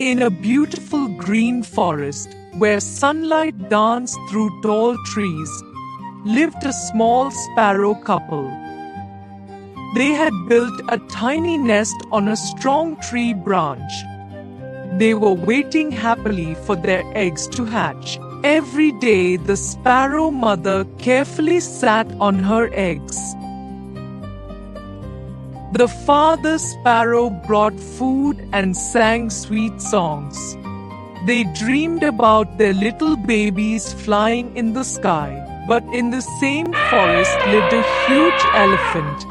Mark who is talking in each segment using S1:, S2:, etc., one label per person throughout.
S1: In a beautiful green forest, where sunlight danced through tall trees, lived a small sparrow couple. They had built a tiny nest on a strong tree branch. They were waiting happily for their eggs to hatch. Every day, the sparrow mother carefully sat on her eggs. The father sparrow brought food and sang sweet songs. They dreamed about their little babies flying in the sky. But in the same forest lived a huge elephant.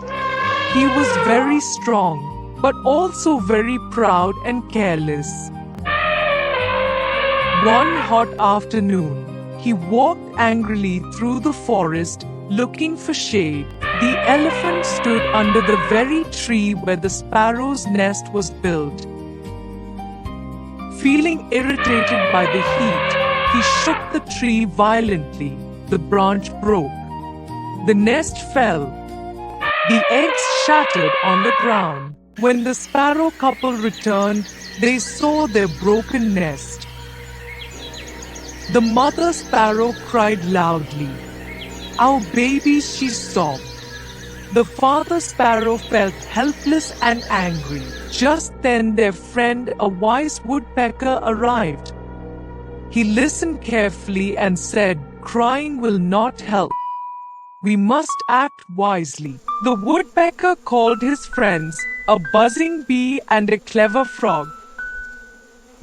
S1: He was very strong, but also very proud and careless. One hot afternoon, he walked angrily through the forest, looking for shade. The elephant stood under the very tree where the sparrow's nest was built. Feeling irritated by the heat, he shook the tree violently. The branch broke. The nest fell. The eggs shattered on the ground. When the sparrow couple returned, they saw their broken nest. The mother sparrow cried loudly. "Our babies," she sobbed. The father sparrow felt helpless and angry. Just then their friend, a wise woodpecker, arrived. He listened carefully and said, "Crying will not help. We must act wisely." The woodpecker called his friends, a buzzing bee and a clever frog.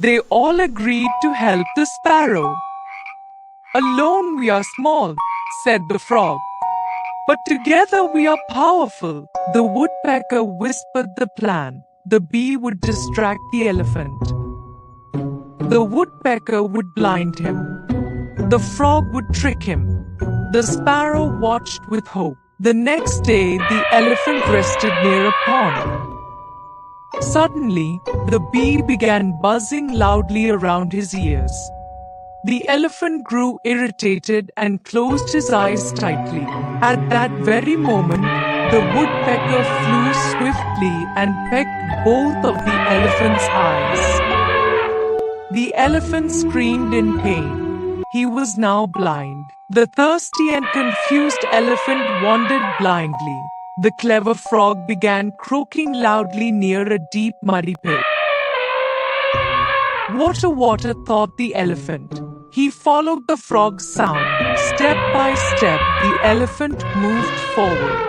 S1: They all agreed to help the sparrow. "Alone we are small," said the frog. "But together we are powerful." The woodpecker whispered the plan. The bee would distract the elephant. The woodpecker would blind him. The frog would trick him. The sparrow watched with hope. The next day, the elephant rested near a pond. Suddenly, the bee began buzzing loudly around his ears. The elephant grew irritated and closed his eyes tightly. At that very moment, the woodpecker flew swiftly and pecked both of the elephant's eyes. The elephant screamed in pain. He was now blind. The thirsty and confused elephant wandered blindly. The clever frog began croaking loudly near a deep muddy pit. "Water, water," thought the elephant. He followed the frog's sound. Step by step, the elephant moved forward.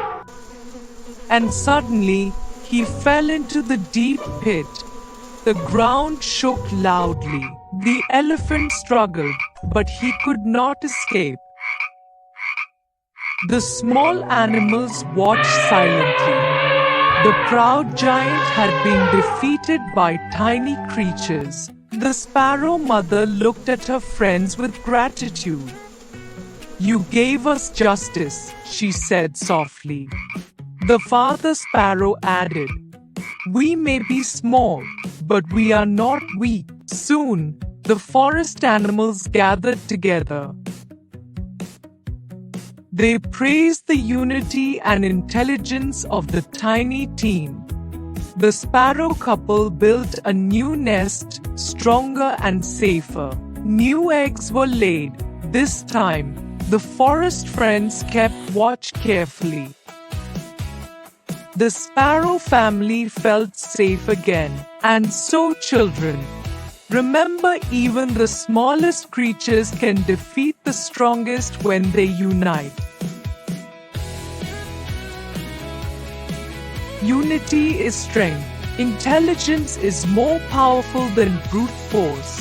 S1: And suddenly, he fell into the deep pit. The ground shook loudly. The elephant struggled, but he could not escape. The small animals watched silently. The proud giant had been defeated by tiny creatures. The sparrow mother looked at her friends with gratitude. "You gave us justice," she said softly. The father sparrow added, "We may be small, but we are not weak." Soon, the forest animals gathered together. They praised the unity and intelligence of the tiny team. The sparrow couple built a new nest, stronger and safer. New eggs were laid. This time, the forest friends kept watch carefully. The sparrow family felt safe again. And so, children, remember, even the smallest creatures can defeat the strongest when they unite. Unity is strength. Intelligence is more powerful than brute force.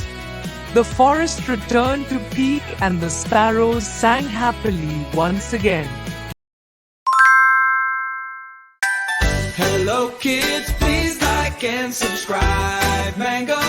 S1: The forest returned to peak and the sparrows sang happily once again.
S2: Hello kids, please like and subscribe. Mango